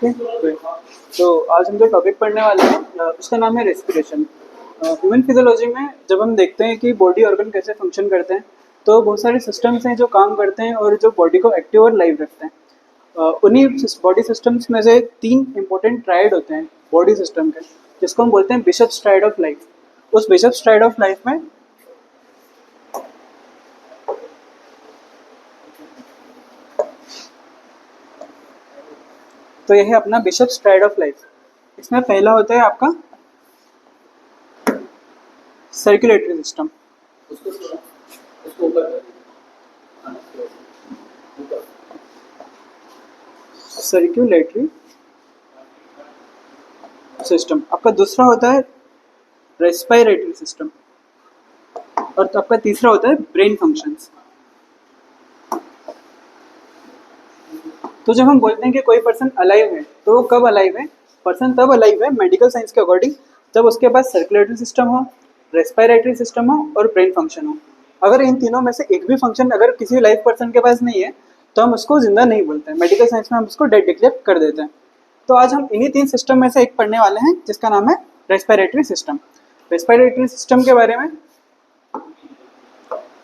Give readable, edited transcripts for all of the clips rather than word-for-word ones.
तो आज हम जो टॉपिक पढ़ने वाले हैं उसका नाम है रेस्पिरेशन। ह्यूमन फिजियोलॉजी में जब हम देखते हैं कि बॉडी ऑर्गन कैसे फंक्शन करते हैं तो बहुत सारे सिस्टम्स हैं जो काम करते हैं और जो बॉडी को एक्टिव और लाइव रखते हैं। उन्हीं बॉडी सिस्टम्स में से तीन इंपॉर्टेंट ट्रायड होते हैं बॉडी सिस्टम के, जिसको हम बोलते हैं बिशप्स ट्रायड ऑफ लाइफ। उस बिशप्स ट्रायड ऑफ लाइफ में तो यह है अपना बिशप्स ट्रायड ऑफ लाइफ। इसमें पहला होता है आपका सर्कुलेटरी सिस्टम। सर्कुलेटरी सिस्टम आपका दूसरा होता है रेस्पिरेटरी सिस्टम और तो आपका तीसरा होता है ब्रेन फंक्शंस। तो जब हम बोलते हैं कि कोई पर्सन अलाइव है तो वो कब अलाइव है? पर्सन तब अलाइव है मेडिकल साइंस के अकॉर्डिंग जब उसके पास सर्कुलेटरी सिस्टम हो, रेस्पिरेटरी सिस्टम हो और ब्रेन फंक्शन हो। अगर इन तीनों में से एक भी फंक्शन अगर किसी लाइव पर्सन के पास नहीं है तो हम उसको जिंदा नहीं बोलते हैं। मेडिकल साइंस में हम उसको डेड डिक्लेयर कर देते हैं। तो आज हम इन्हीं तीन सिस्टम में से एक पढ़ने वाले हैं जिसका नाम है रेस्पिरेटरी सिस्टम। रेस्पिरेटरी सिस्टम के बारे में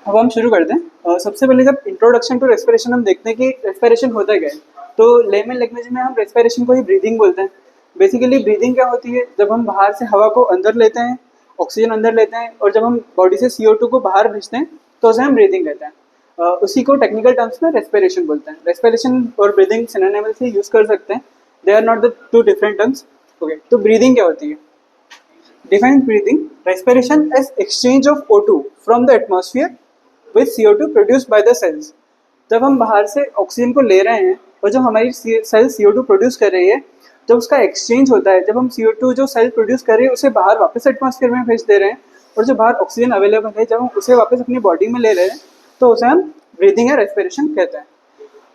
अब हम शुरू करते हैं। सबसे पहले जब इंट्रोडक्शन टू रेस्पिरेशन हम देखते हैं कि रेस्पिरेशन होता क्या है, तो लेमन लैंग्वेज में हम रेस्पिरेशन को ही ब्रीदिंग बोलते हैं। बेसिकली ब्रीदिंग क्या होती है? जब हम बाहर से हवा को अंदर लेते हैं, ऑक्सीजन अंदर लेते हैं और जब हम बॉडी से CO2 को बाहर भेजते हैं तो उसे हम ब्रीदिंग कहते हैं। उसी को टेक्निकल टर्म्स में रेस्पिरेशन बोलते हैं। रेस्पिरेशन और ब्रीदिंग सिनोनिमस से यूज कर सकते हैं, they are not the two different terms. Okay, तो ब्रीदिंग क्या होती है? Define breathing respiration as exchange of O2 from the atmosphere with CO2 produced by the cells. जब हम बाहर से ऑक्सीजन को ले रहे हैं और जब हमारी सेल CO2 प्रोड्यूस कर रही है, जब उसका एक्सचेंज होता है, जब हम CO2 जो सेल प्रोड्यूस कर रही है उसे बाहर वापस एटमॉस्फेयर में भेज दे रहे हैं और जो बाहर ऑक्सीजन अवेलेबल है जब हम उसे वापस अपनी बॉडी में ले रहे हैं तो उसे हम ब्रीदिंग या रेस्पिरेशन कहते हैं।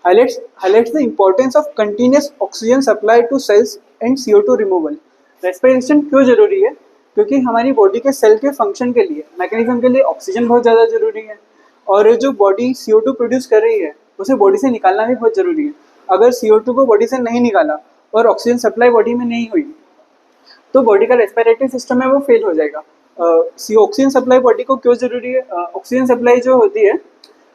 Highlights the importance of continuous oxygen supply to cells and CO2 removal. Respiration क्यों जरूरी है? क्योंकि हमारी बॉडी के सेल के फंक्शन के लिए, मैकेनिज्म के लिए ऑक्सीजन बहुत ज़्यादा जरूरी है और जो बॉडी CO2 प्रोड्यूस कर रही है उसे बॉडी से निकालना भी बहुत ज़रूरी है। अगर CO2 को बॉडी से नहीं निकाला और ऑक्सीजन सप्लाई बॉडी में नहीं हुई तो बॉडी का रेस्पिरेटरी सिस्टम है वो फेल हो जाएगा। ऑक्सीजन सप्लाई बॉडी को क्यों ज़रूरी है? ऑक्सीजन सप्लाई जो होती है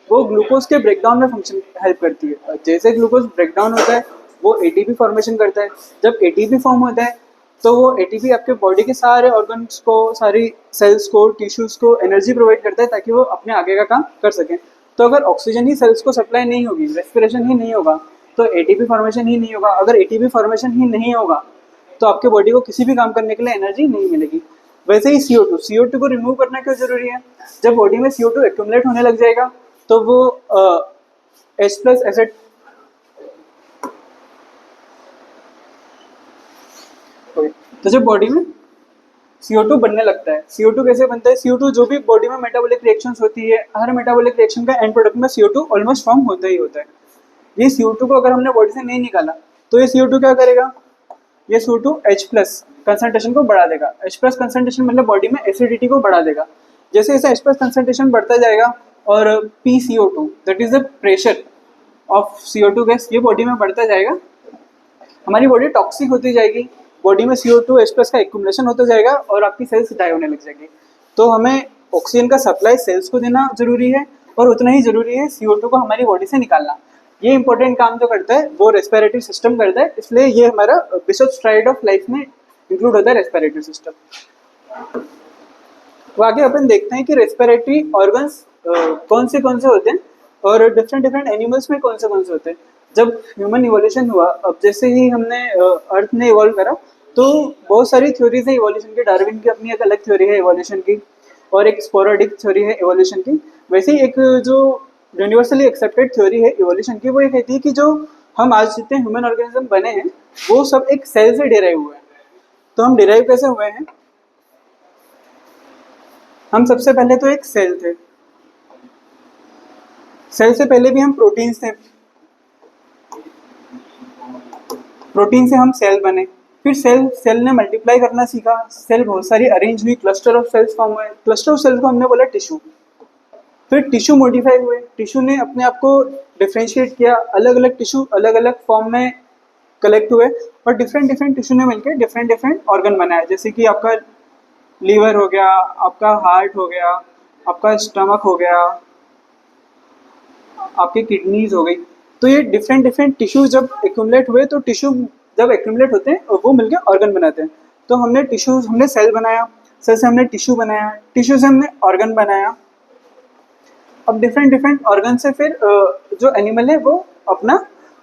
वो ग्लूकोज के ब्रेकडाउन में फंक्शन हेल्प करती है। जैसे ग्लूकोज ब्रेकडाउन होता है वो ATP फॉर्मेशन करता है। जब ATP फॉर्म होता है तो वो ATP आपके बॉडी के सारे ऑर्गन्स को, सारी सेल्स को, टिश्यूज़ को एनर्जी प्रोवाइड करता है ताकि वो अपने आगे का काम कर सकें। तो अगर ऑक्सीजन ही सेल्स को सप्लाई नहीं होगी, रेस्पिरेशन ही नहीं होगा तो ATP फॉर्मेशन ही नहीं होगा। अगर ATP फॉर्मेशन ही नहीं होगा तो आपके बॉडी को किसी भी काम करने के लिए एनर्जी नहीं मिलेगी। वैसे ही CO2 को रिमूव करना क्यों जरूरी है? जब बॉडी में CO2 एक्यूमुलेट होने लग जाएगा तो वो H+ एसिड तो जब बॉडी में CO2 बनने लगता है, CO2 कैसे बनता है? CO2 जो भी बॉडी में मेटाबॉलिक रिएक्शंस होती है, हर मेटाबॉलिक रिएक्शन का एंड प्रोडक्ट में CO2 ऑलमोस्ट फॉर्म होता ही होता है। ये CO2 को अगर हमने बॉडी से नहीं निकाला तो ये CO2 क्या करेगा? ये CO2 H+ कंसंट्रेशन को बढ़ा देगा। H+ कंसंट्रेशन मतलब बॉडी में एसिडिटी को बढ़ा देगा। जैसे जैसे H+ कंसंट्रेशन बढ़ता जाएगा और PCO2 that is the pressure of CO2 gas ये बॉडी में बढ़ता जाएगा, हमारी बॉडी टॉक्सिक होती जाएगी, बॉडी में CO2 H+ का एक्यूमुलेशन होता जाएगा और आपकी सेल्स डाई होने लग जाएगी। तो हमें ऑक्सीजन का सप्लाई सेल्स को देना जरूरी है और उतना ही जरूरी है CO2 को हमारी बॉडी से निकालना। ये इंपॉर्टेंट काम जो करता है वो रेस्पिरेटरी सिस्टम करता है, इसलिए ये हमारा बिशप्स ट्रायड ऑफ लाइफ में इंक्लूड होता है रेस्पिरेटरी सिस्टम। तो आगे अपन देखते हैं कि रेस्पिरेटरी ऑर्गन्स कौन से होते हैं और डिफरेंट एनिमल्स में कौन से होते हैं। जब ह्यूमन इवोल्यूशन हुआ, अब जैसे ही हमने अर्थ ने इवॉल्व करा तो बहुत सारी थ्योरीज है इवोल्यूशन की। डार्विन की अपनी एक अलग थ्योरी है इवोल्यूशन की और एक स्पोराडिक थ्योरी है इवोल्यूशन की। वैसे ही एक जो यूनिवर्सली एक्सेप्टेड थ्योरी है इवोल्यूशन की वो ये कहती है कि जो हम आज जितने ह्यूमन ऑर्गेनिज्म बने हैं वो सब एक सेल से डिराइव हुए हैं। तो हम डिराइव कैसे हुए हैं? हम सबसे पहले तो एक सेल थे, सेल से पहले भी हम प्रोटीन्स थे, प्रोटीन से हम सेल बने, फिर सेल ने मल्टीप्लाई करना सीखा, सेल बहुत सारी अरेंज हुई, क्लस्टर ऑफ सेल्स फॉर्म हुए, क्लस्टर ऑफ सेल्स को हमने बोला टिश्यू। फिर टिश्यू मॉडिफाई हुए, टिश्यू ने अपने आप को डिफ्रेंशिएट किया, अलग अलग टिश्यू अलग अलग फॉर्म में कलेक्ट हुए और डिफरेंट डिफरेंट टिश्यू ने मिलकर डिफरेंट डिफरेंट ऑर्गन बनाया, जैसे कि आपका लीवर हो गया, आपका हार्ट हो गया, आपका स्टमक हो गया, आपकी किडनीज हो गई। तो ये डिफरेंट डिफरेंट टिश्यू जब एक्यूमुलेट हुए, तो टिश्यू जब एक्यूमुलेट होते हैं वो मिलकर ऑर्गन बनाते हैं। तो हमने सेल बनाया, सेल से हमने टिश्यू बनाया, टिश्यू से हमने ऑर्गन बनाया। अब डिफरेंट डिफरेंट ऑर्गन से फिर जो एनिमल है वो अपना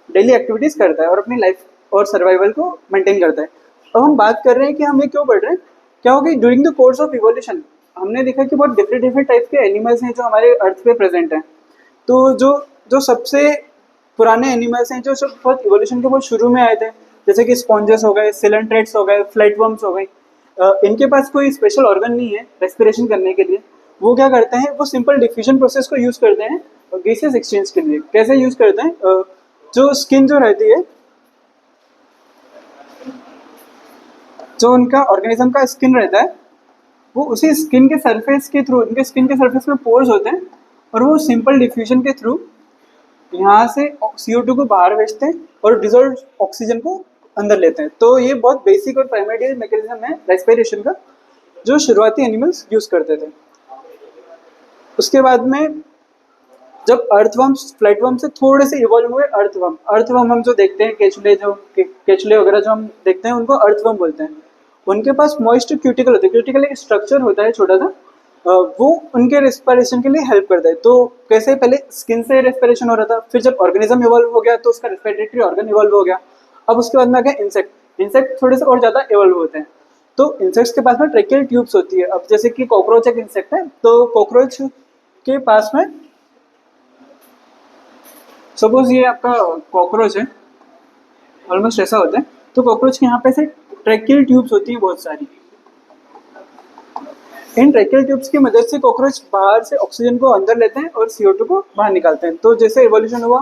डेली एक्टिविटीज करता है और अपनी लाइफ और सर्वाइवल को मेंटेन करता है। अब हम बात कर रहे हैं कि हम ये क्यों पढ़ रहे हैं, क्या होगी during the course of evolution हमने देखा कि बहुत डिफरेंट डिफरेंट टाइप के एनिमल्स हैं जो हमारे अर्थ पे प्रेजेंट हैं। तो जो जो सबसे पुराने एनिमल्स हैं, जो सब बहुत इवोल्यूशन के बहुत शुरू में आए थे, जैसे कि स्पॉन्जेस हो गए, सिलेंट्रेट्स हो गए, फ्लाइटवर्म्स हो गए, इनके पास कोई स्पेशल ऑर्गन नहीं है रेस्पिरेशन करने के लिए। वो क्या करते हैं, वो सिंपल डिफ्यूजन प्रोसेस को यूज़ करते हैं गैसेस एक्सचेंज के लिए। कैसे यूज़ करते हैं, जो स्किन जो रहती है, जो उनका ऑर्गेनिज्म का स्किन रहता है, वो उसी स्किन के सरफेस के थ्रू, उनके स्किन के सरफेस में पोर्स होते हैं और वो सिंपल डिफ्यूजन के थ्रू यहाँ से CO2 को बाहर भेजते हैं और डिजोल्व ऑक्सीजन को अंदर लेते हैं। तो ये बहुत बेसिक और प्राइमरी मैकेनिज्म है रेस्पिरेशन का, जो शुरुआती एनिमल्स यूज करते थे। उसके बाद में जब अर्थवर्म्स फ्लाइटवर्म से थोड़े से इवॉल्व हुए अर्थवर्म हम जो देखते हैं, केचुले वगैरह जो हम देखते हैं, उनको अर्थवर्म बोलते हैं। उनके पास मॉइस्ट क्यूटिकल होता है, क्यूटिकल एक स्ट्रक्चर होता है छोटा सा, वो उनके रेस्पिरेशन के लिए हेल्प करता है। तो कैसे पहले स्किन से रेस्पिरेशन हो रहा था, फिर जब ऑर्गेनिज्म इवॉल्व हो गया तो उसका रेस्पिरेटरी ऑर्गन इवॉल्व हो गया। अब उसके बाद में आ गया इंसेक्ट थोड़े से और ज़्यादा इवॉल्व होते हैं। तो इंसेक्ट्स के पास में ट्रेकियल ट्यूब्स होती है। अब जैसे कि कॉकरोच एक इंसेक्ट है, तो कॉकरोच के पास में सपोज ये आपका कॉकरोच है, ऑलमोस्ट ऐसा होता है। तो कॉकरोच के यहाँ पे से ट्रेकियल ट्यूब्स होती हैं बहुत सारी। इन ट्रेकियल ट्यूब्स की मदद से कॉकरोच बाहर से ऑक्सीजन को अंदर लेते हैं और CO2 को बाहर निकालते हैं। तो जैसे इवोल्यूशन हुआ,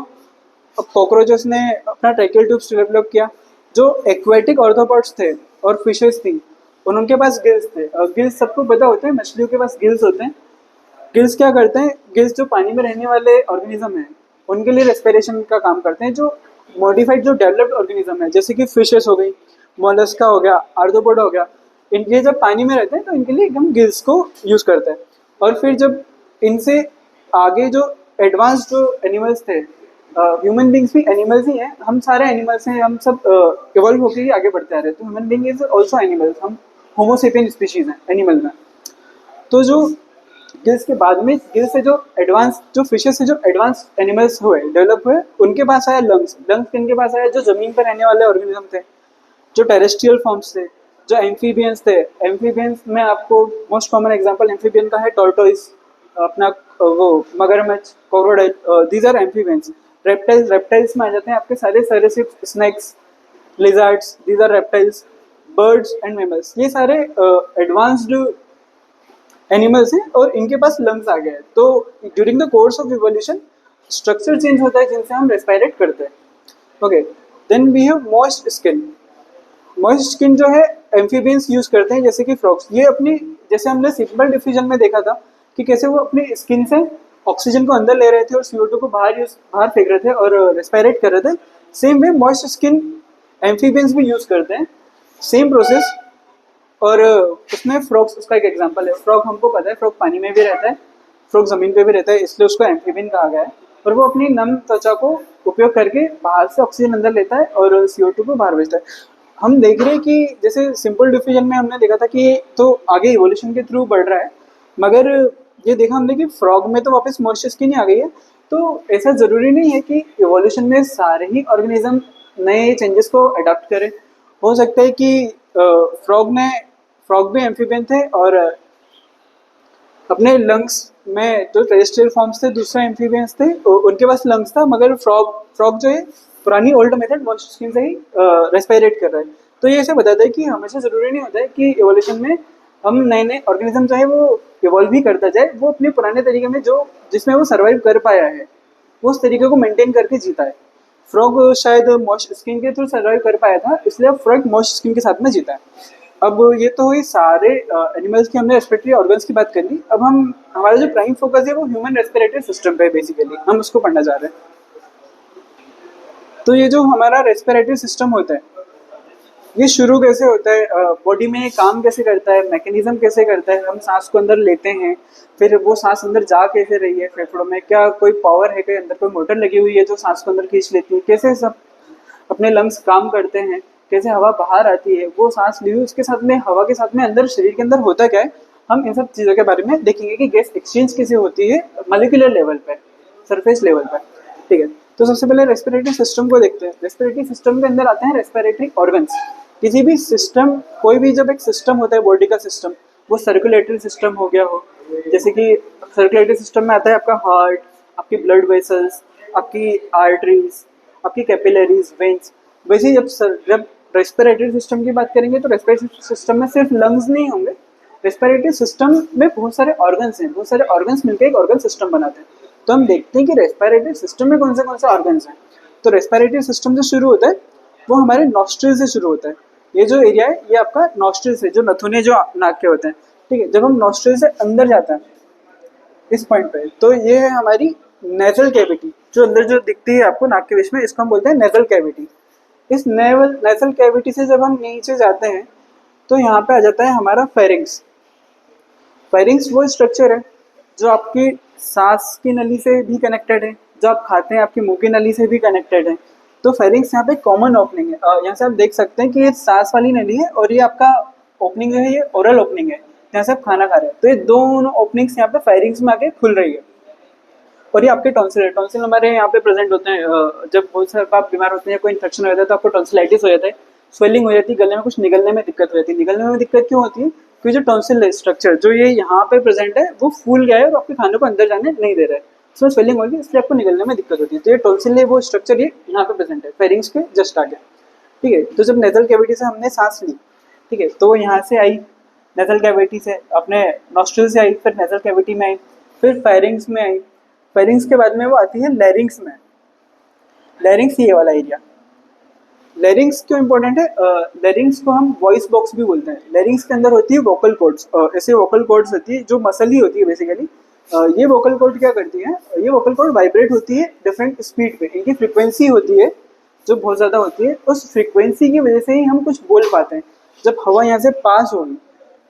अब कॉकरोचेस ने अपना ट्रेकियल ट्यूब्स डेवलप किया। जो एक्वेटिक ऑर्थोपॉड्स थे और फिशेस थी, उनके पास गिल्स थे। गिल्स सबको पता होते हैं, मछलियों के पास गिल्स होते हैं। गिल्स क्या करते हैं, गिल्स जो पानी में रहने वाले ऑर्गेनिज्म हैं उनके लिए रेस्पिरेशन का काम करते हैं। जो मॉडिफाइड जो डेवलप्ड ऑर्गेनिज्म है, जैसे कि फिशेस हो गई, मोलस्का हो गया, आर्थ्रोपोड हो गया, इनके जब पानी में रहते हैं तो इनके लिए एकदम गिल्स को यूज करते हैं। और फिर जब इनसे आगे जो एडवांस जो एनिमल्स थे, ह्यूमन बींग्स भी एनिमल्स ही हैं, हम सारे एनिमल्स हैं, हम सब इवॉल्व होकर ही आगे बढ़ते आ रहे हैं। तो human being is also animals, हम होमोसेपियन स्पीशीज हैं एनिमल में। तो जो गिल्स के बाद में, गिल्स से जो एडवांस, जो फिशेस से जो एडवांस एनिमल्स हुए, डेवलप हुए, उनके पास आया लंग्स। लंग्स किनके पास आया, जो जमीन पर रहने वाले ऑर्गेनिज्म थे, जो टेरेस्ट्रियल फॉर्म्स थे, जो एम्फीबियंस थे। एम्फीबियंस में आपको मोस्ट कॉमन एग्जांपल एम्फीबियन का है टॉर्टोइस, अपना वो मगरमच्छ, crocodile, these are amphibians. Reptiles में आ जाते हैं आपके सारे सरीसृप, snakes, lizards, these are reptiles. Birds and mammals, ये सारे एडवांस्ड एनिमल्स हैं और इनके पास लंग्स आ गए हैं। तो during the course of evolution structure change होता है जिनसे हम रेस्पिरेट करते हैं। Okay, then we have moist skin. Moist skin जो है एम्फीबियंस यूज करते हैं, जैसे कि फ्रॉग्स। ये अपनी, जैसे हमने सिंपल डिफ्यूजन में देखा था कि कैसे वो अपनी स्किन से ऑक्सीजन को अंदर ले रहे थे और CO2 को बाहर फेंक रहे थे और रेस्पिरेट कर रहे थे। Same way moist skin amphibians भी यूज करते हैं, सेम प्रोसेस। और उसमें फ्रॉग्स उसका एक एग्जांपल है। फ्रॉग हमको पता है, फ्रॉग पानी में भी रहता है, फ्रॉग जमीन पे भी रहता है, इसलिए उसको एम्फीबियन कहा गया है। और वो अपनी नम त्वचा को उपयोग करके बाहर से ऑक्सीजन अंदर लेता है और CO2 को बाहर भेजता है। हम देख रहे हैं कि जैसे सिंपल डिफ्यूजन में हमने देखा था कि तो आगे इवोल्यूशन के थ्रू बढ़ रहा है, मगर ये देखा हमने कि फ्रॉग में तो वापस मॉइस्ट स्किन ही आ गई है। तो ऐसा ज़रूरी नहीं है कि इवोल्यूशन में सारे ही ऑर्गेनिज्म नए चेंजेस को अडॉप्ट करें। हो सकता है कि फ्रॉग भी एम्फीबियन थे और अपने लंग्स में जो टेरेस्ट्रियल फॉर्म्स थे, दूसरे एम्फीबियंस थे, उनके पास लंग्स था, मगर फ्रॉग जो है पुरानी ओल्ड मेथड मॉइस्ट स्किन से ही रेस्पिरेट कर रहा है। तो ये ऐसे बताता है कि हमेशा ज़रूरी नहीं होता है कि इवोल्यूशन में हम नए नए ऑर्गेनिज्म चाहे वो इवॉल्व ही करता जाए, वो अपने पुराने तरीके में जो जिसमें वो सर्वाइव कर पाया है वो उस तरीके को मेंटेन करके जीता है। फ्रॉग शायद मॉइस्ट स्किन के थ्रू सर्वाइव कर पाया था, इसलिए अब फ्रॉग मॉइस्ट स्किन के साथ में जीता है। अब ये तो हुई सारे एनिमल्स की, हमने रेस्पिरेटरी ऑर्गन्स की बात कर ली। अब हमारा जो प्राइम फोकस है वो ह्यूमन रेस्पिरेटरी सिस्टम पे, बेसिकली हम उसको पढ़ना चाह रहे हैं। तो ये जो हमारा रेस्पिरेटरी सिस्टम होता है, ये शुरू कैसे होता है, बॉडी में ये काम कैसे करता है, मैकेनिज्म कैसे करता है, हम सांस को अंदर लेते हैं, फिर वो सांस अंदर जा कैसे रही है फेफड़ों में, क्या कोई पावर है, कहीं अंदर कोई मोटर लगी हुई है जो सांस को अंदर खींच लेती है, कैसे सब अपने लंग्स काम करते हैं, कैसे हवा बाहर आती है, वो सांस ली हुई उसके साथ में हवा के साथ में अंदर शरीर के अंदर होता क्या है, हम इन सब चीज़ों के बारे में देखेंगे कि गैस एक्सचेंज कैसे होती है मॉलिक्यूलर लेवल पे, सरफेस लेवल पर। ठीक है, तो सबसे पहले रेस्पिरेटरी सिस्टम को देखते हैं। रेस्पिरेटरी सिस्टम के अंदर आते हैं रेस्पिरेटरी ऑर्गन्स। किसी भी सिस्टम, कोई भी जब एक सिस्टम होता है बॉडी का सिस्टम, वो सर्कुलेटरी सिस्टम हो गया हो, जैसे कि सर्कुलेटरी सिस्टम में आता है आपका हार्ट, आपकी ब्लड वेसल्स, आपकी आर्टरीज, आपकी कैपिलरीज, वेन्स। वैसे ही जब रेस्पिरेटरी सिस्टम की बात करेंगे तो रेस्पिरेटरी सिस्टम में सिर्फ लंग्स नहीं होंगे, रेस्पिरेटरी सिस्टम में बहुत सारे ऑर्गन्स हैं, बहुत सारे ऑर्गन्स मिलकर एक ऑर्गन सिस्टम बनाते हैं। तो हम देखते हैं कि रेस्पिरेटरी सिस्टम में कौन से ऑर्गन्स हैं। तो रेस्पिरेटरी सिस्टम जो शुरू होता है वो हमारे नॉस्ट्रिल से शुरू होता है। ये जो एरिया है ये आपका नॉस्ट्रिल से, जो नथुने जो नाक के होते हैं, ठीक है, जब हम नॉस्ट्रिल से अंदर जाते हैं इस पॉइंट पे, तो ये है हमारी नेजल कैविटी, जो अंदर जो दिखती है आपको नाक के बीच में, इसको हम बोलते हैं नेजल कैविटी। इस नेजल कैविटी से जब हम नीचे जाते हैं तो यहाँ पे आ जाता है हमारा फेरिंग्स। फेरिंग्स वो स्ट्रक्चर है जो आपकी सांस की नली से भी कनेक्टेड है, जो आप खाते हैं आपकी मुंह की नली से भी कनेक्टेड है। तो फेरिंग्स यहाँ पे कॉमन ओपनिंग है। यहाँ से आप देख सकते हैं कि ये सांस वाली नली है और ये आपका ओपनिंग जो है ये ओरल ओपनिंग है, यहाँ से आप खाना खा रहे हैं। तो ये दोनों ओपनिंग्स यहाँ पे फेरिंग्स में आके खुल रही है। और ये आपके टॉन्सिल है, टॉन्सिल हमारे यहाँ पे प्रेजेंट होते हैं। जब बहुत सारे आप बीमार होते हैं, कोई इन्फेक्शन हो जाता है तो आपको टॉन्सिलाइटिस हो जाता है, स्वेलिंग हो जाती है, गले में कुछ निगलने में दिक्कत हो जाती है। निगलने में दिक्कत क्यों होती है? क्योंकि जो टॉन्सिल स्ट्रक्चर जो ये यहाँ पे प्रेजेंट है वो फूल गया है और आपके खाने को अंदर जाने नहीं दे रहा है, उसमें स्वेलिंग होगी, इसलिए आपको निगलने में दिक्कत होती है। तो ये टॉन्सिल है, वो स्ट्रक्चर ये यहाँ पे प्रेजेंट है, फेरिंग्स के जस्ट आगे। ठीक है, तो जब नेजल कैविटी से हमने सांस ली, ठीक है, तो वो यहाँ से आई, नेजल कैविटी से अपने नॉस्ट्रिल से आई, फिर नेजल कैविटी में आई, फिर फेरिंग्स में आई। फेरिंग्स के बाद में वो आती है लैरिंग्स में। लैरिंग्स ये वाला एरिया। लैरिंग्स क्यों इंपॉर्टेंट है? लैरिंग्स को हम वॉइस बॉक्स भी बोलते हैं। लैरिंग्स के अंदर होती है वोकल कॉर्ड्स, ऐसे वोकल कॉर्ड्स होती है जो मसल ही होती है बेसिकली। ये वोकल कॉर्ड क्या करती है? ये वोकल कॉर्ड वाइब्रेट होती है डिफरेंट स्पीड पे, इनकी फ्रीक्वेंसी होती है जो बहुत ज़्यादा होती है, उस फ्रीक्वेंसी की वजह से ही हम कुछ बोल पाते हैं। जब हवा यहाँ से पास होगी,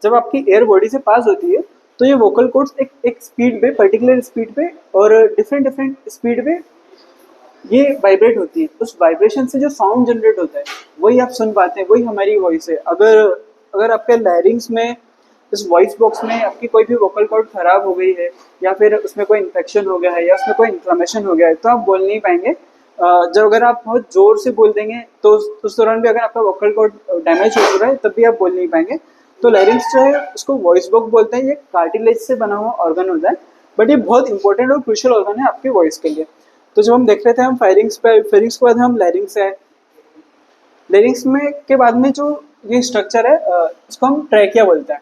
जब आपकी एयर बॉडी से पास होती है, तो ये वोकल कॉर्ड्स एक स्पीड पे, पर्टिकुलर स्पीड पे और डिफरेंट स्पीड पे ये वाइब्रेट होती है। उस वाइब्रेशन से जो साउंड जनरेट होता है वही आप सुन पाते हैं, वही हमारी वॉइस है। अगर आपके लैरिंग्स में, इस वॉइस बॉक्स में आपकी कोई भी वोकल कॉर्ड खराब हो गई है या फिर उसमें कोई इन्फेक्शन हो गया है या उसमें कोई इन्फ्लेमेशन हो गया है तो आप बोल नहीं पाएंगे। जब अगर आप बहुत ज़ोर से बोल देंगे तो उस दौरान भी अगर आपका वोकल कॉर्ड डैमेज हो रहा है तब भी आप बोल नहीं पाएंगे। तो लैरिंग्स जो है उसको वॉइस बॉक्स बोलते हैं। ये कार्टिलेज से बना हुआ ऑर्गन होता है, बट ये बहुत इंपॉर्टेंट और क्रूशियल ऑर्गन है आपकी वॉइस के लिए। तो जब हम देख रहे थे हम फेरिंग्स पे, फेरिंग्स के बाद हम लैरिंग्स है। लैरिंग्स में के बाद में जो ये स्ट्रक्चर है इसको हम ट्रैकिया बोलते हैं।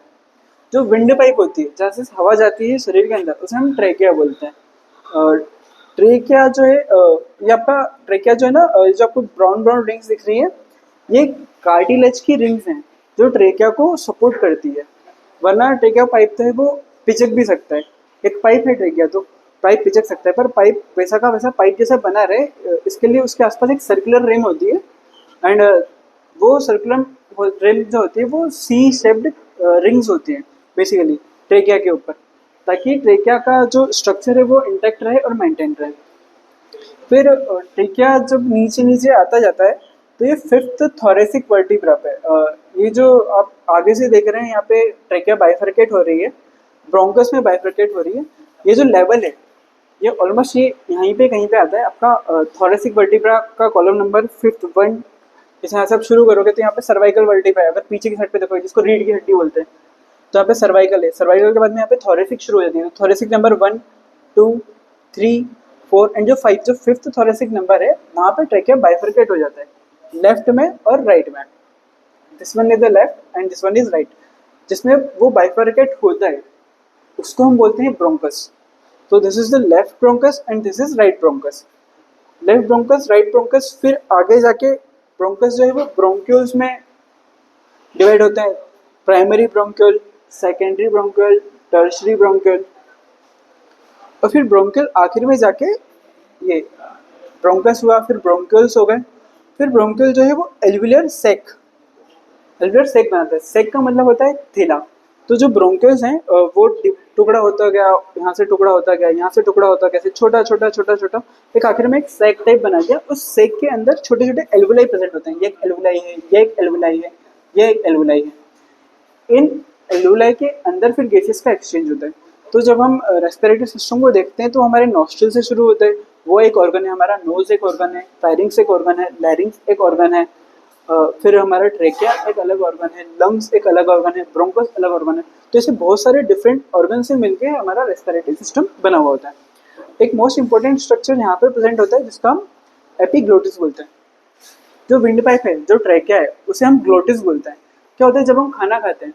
जो विंड पाइप होती है जहाँ से हवा जाती है शरीर के अंदर, उसे हम ट्रैकिया बोलते हैं। ट्रैकिया जो है ये आपका ट्रैकिया जो है ना, जो आपको ब्राउन ब्राउन रिंग्स दिख रही है, ये कार्टिलेज की रिंग्स हैं जो ट्रैकिया को सपोर्ट करती है। वरना ट्रैकिया पाइप तो है वो पिचक भी सकता है। एक पाइप है ट्रैकिया, तो पाइप पिचक सकता है, पर पाइप वैसा का वैसा पाइप जैसा बना रहे इसके लिए उसके आसपास एक सर्कुलर रिम होती है। एंड वो सर्कुलर रिम जो होती है वो सी शेप्ड रिंग्स होती हैं बेसिकली ट्रेकिया के ऊपर, ताकि ट्रेकिया का जो स्ट्रक्चर है वो इंटैक्ट रहे और मेंटेन रहे। फिर ट्रेकिया जब नीचे नीचे आता जाता है तो ये फिफ्थ थोरेसिक वर्टिब्रा पे, ये जो आप आगे से देख रहे हैं यहाँ पे ट्रेकिया बाइफरकेट हो रही है, ब्रोंकस में बाइफरकेट हो रही है। ये जो लेवल है ये ऑलमोस्ट ये यहीं पे कहीं पे आता है आपका थोरेसिक वर्टिब्रा का कॉलम नंबर फिफ्थ वन। इस यहाँ से आप शुरू करोगे तो यहाँ पे सर्वाइकल वर्टिब्रा है। अगर पीछे की साइड पे देखो जिसको रीढ़ की हड्डी बोलते हैं, तो यहाँ पे सर्वाइकल है। सर्वाइकल के बाद में यहाँ पे थोरेसिक शुरू हो जाती है। थोरेसिक नंबर 1, 2, 3, 4 एंड जो 5, जो फिफ्थ थोरेसिक नंबर है वहाँ पे ट्रैकिया बाइफरकेट हो जाता है लेफ्ट में और राइट में। This one is the left and this one is right. जिसमें वो बाइफरकेट होता है उसको हम बोलते हैं ब्रोंकस। तो this is the left bronchus and this is right bronchus. Left bronchus, right bronchus, फिर आगे जाके ब्रोंकस जो है वो ब्रोंक्यूल्स में डिवाइड होते हैं। Primary bronchiole, secondary bronchiole, tertiary bronchiole, और फिर ब्रोंक्यूल आखिर में जाके ये ब्रोंकस हुआ, फिर ब्रोंक्यूल्स हो गए, फिर ब्रोंक्यूल जो है वो एल्वियर सेक बनाता है। सेक का मतलब होता है थैला। तो जो ब्रोंक्यूल्स हैं वो टुकड़ा होता गया, यहाँ से टुकड़ा होता गया, यहाँ से टुकड़ा होता गया, छोटा छोटा छोटा छोटा, एक आखिर में एक सेक टाइप बना दिया। उस सेक के अंदर छोटे छोटे एल्वुलाई प्रेजेंट होते हैं। ये एक एल्वुलाई है, ये एक एल्वुलाई है, ये एक एल्वुलाई है। इन एल्वुलाई के अंदर फिर गैसेस का एक्सचेंज होता है। तो जब हम रेस्पिरेटरी सिस्टम को देखते हैं तो हमारे नॉस्ट्रल से शुरू होता है, वो एक ऑर्गन है हमारा, नोज एक ऑर्गन है, फायरिंग्स एक ऑर्गन है, लैरिंग्स एक ऑर्गन है, फिर हमारा ट्रेकिया एक अलग ऑर्गन है, लंग्स एक अलग ऑर्गन है, ब्रोंकस अलग ऑर्गन है। तो ऐसे बहुत सारे डिफरेंट ऑर्गन से मिलके हमारा रेस्पिरेटरी सिस्टम बना हुआ होता है। एक मोस्ट इंपॉर्टेंट स्ट्रक्चर यहाँ पे प्रेजेंट होता है जिसका हम एपिग्लोटिस बोलते हैं। जो विंड पाइप है, जो ट्रेकिया है, उसे हम ग्लोटिस बोलते हैं। क्या होता है, जब हम खाना खाते हैं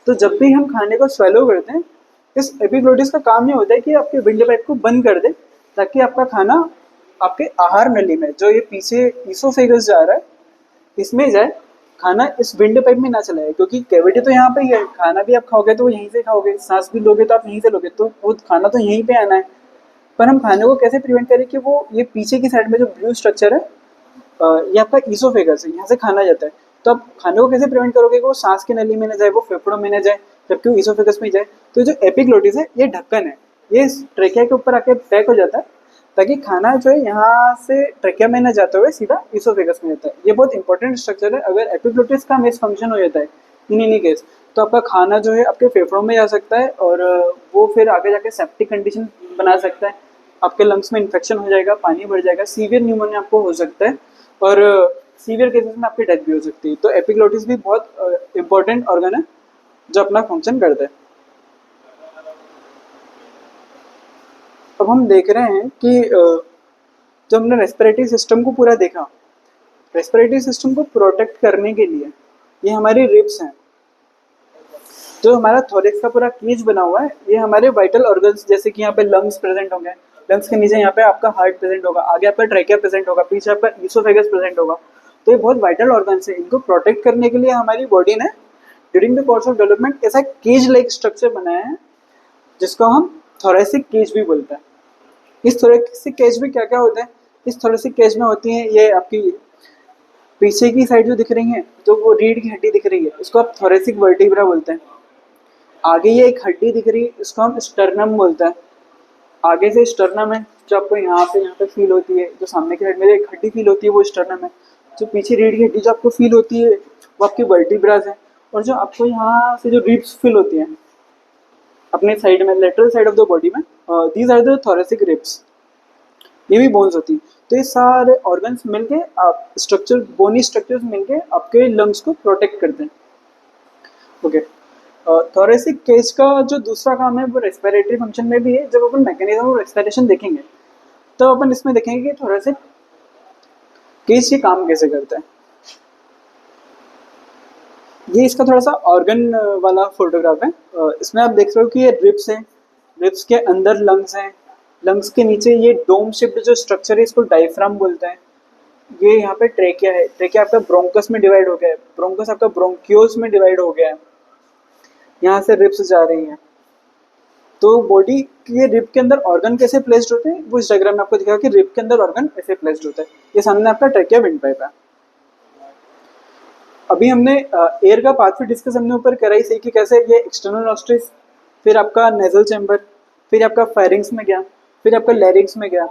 तो जब भी हम खाने को स्वेलो करते हैं, इस एपिग्लोटिस का काम ये होता है कि आपके विंड पाइप को बंद कर दे, ताकि आपका खाना आपके आहार नली में, जो ये पीछे ईसोफेगस जा रहा है, इसमें जाए, खाना इस विंड पाइप में ना चला जाए। क्योंकि कैविटी तो यहाँ पे ही है, खाना भी आप खाओगे तो वो यहीं से खाओगे, सांस भी लोगे तो आप यहीं से लोगे, तो वो खाना तो यहीं पे आना है। पर हम खाने को कैसे प्रिवेंट करें कि वो ये पीछे की साइड में जो ब्लू स्ट्रक्चर है, ये आपका ईसोफेगस है, यहाँ से खाना जाता है। तो आप खाने को कैसे प्रिवेंट करोगे कि वो सांस की नली में न जाए, वो फेफड़ों में न जाए, जबकि वो ईसोफेगस में जाए। तो जो एपिग्लोटिस है, ये ढक्कन है, ये ट्रेकिया के ऊपर आके पैक हो जाता है, ताकि खाना जो है यहाँ से ट्रेकिया में न जाते हुए सीधा ईसोफेगस में जाता है। ये बहुत इंपॉर्टेंट स्ट्रक्चर है। अगर एपिग्लोटिस का मिस फंक्शन हो जाता है इन एनी केस, तो आपका खाना जो है आपके फेफड़ों में जा सकता है, और वो फिर आगे जाके सेप्टिक कंडीशन बना सकता है, आपके लंग्स में इन्फेक्शन हो जाएगा, पानी भर जाएगा, सीवियर न्यूमोनिया आपको हो सकता है, और सीवियर केसेस में आपकी डेथ भी हो सकती है। तो एपिग्लोटिस भी बहुत इंपॉर्टेंट ऑर्गन है जो अपना फंक्शन करता है। अब हम देख रहे हैं कि जब हमने रेस्पिरेटरी सिस्टम को पूरा देखा, रेस्पिरेटरी सिस्टम को प्रोटेक्ट करने के लिए ये हमारी रिब्स हैं, जो हमारा थोरेक्स का पूरा केज बना हुआ है, ये हमारे वाइटल ऑर्गन्स, जैसे कि यहाँ पे लंग्स प्रेजेंट होंगे, लंग्स के नीचे यहाँ पे आपका हार्ट प्रेजेंट होगा, आगे आपका ट्रेकिया प्रेजेंट होगा, पीछे आपका ईसोफेगस प्रेजेंट होगा। तो ये बहुत वाइटल ऑर्गन्स है, इनको प्रोटेक्ट करने के लिए हमारी बॉडी ने during the course of development ऐसा केज लाइक स्ट्रक्चर बनाया है, जिसको हम थोरेसिक केज भी बोलते हैं। इस थोरेसिक केज में क्या क्या होता है, इस थोरेसिक केज में होती है ये आपकी पीछे की साइड जो दिख रही है, जो वो रीढ़ की हड्डी दिख रही है, इसको आप थोरेसिक वर्टिब्रा बोलते हैं। आगे ये एक हड्डी दिख रही है, इसको हम स्टर्नम बोलते हैं। आगे से स्टर्नम है, जो आपको यहाँ पे फील होती है, जो सामने की साइड में एक हड्डी फील होती है वो स्टर्नम है। जो पीछे रीढ़ की हड्डी जो आपको फील होती है वो आपकी वर्टिब्रास है। और जो आपको यहाँ से जो रिब्स फील होती हैं अपने साइड में, lateral side of the body में, these are the thoracic ribs, ये भी बोन्स होती है। तो ये सारे ऑर्गन्स मिलके आप स्ट्रक्चर, बोनी स्ट्रक्चर्स मिलके आपके लंग्स को प्रोटेक्ट करते हैं। ओके, थोरेसिक केज का जो दूसरा काम है वो रेस्पिरेटरी फंक्शन में भी है। जब अपन मैकेनिज्म ऑफ रेस्पिरेशन देखेंगे तो अपन इसमें देखेंगे कि थोरेसिक केज ये काम कैसे करता है। ये इसका थोड़ा सा ऑर्गन वाला फोटोग्राफ है। इसमें आप देख रहे हो कि ये रिब्स हैं, रिब्स के अंदर लंग्स हैं, लंग्स के नीचे ये डोम शिप्ड जो स्ट्रक्चर है इसको डायफ्राम बोलते हैं। ये यहाँ पे ट्रेकिया है, ट्रेकिया आपका ब्रोंकस में डिवाइड हो गया है, ब्रोंकस आपका ब्रोंक्यूल्स में डिवाइड हो गया है, यहाँ से रिब्स जा रही हैं। तो बॉडी के रिब के अंदर ऑर्गन कैसे प्लेस्ड होते हैं वो इस डायग्राम में आपको दिखा कि रिब के अंदर ऑर्गन ऐसे प्लेस्ड होता है। ये सामने आपका ट्रेकिया विंड पाइप है। अभी हमने एयर का पाथ भी डिस्कस हमने ऊपर करा ही सही कि कैसे ये एक्सटर्नल नॉस्ट्रिल्स, फिर आपका नेजल चैम्बर, फिर आपका फेरिंग्स में गया, फिर आपका लैरिंग्स में गया,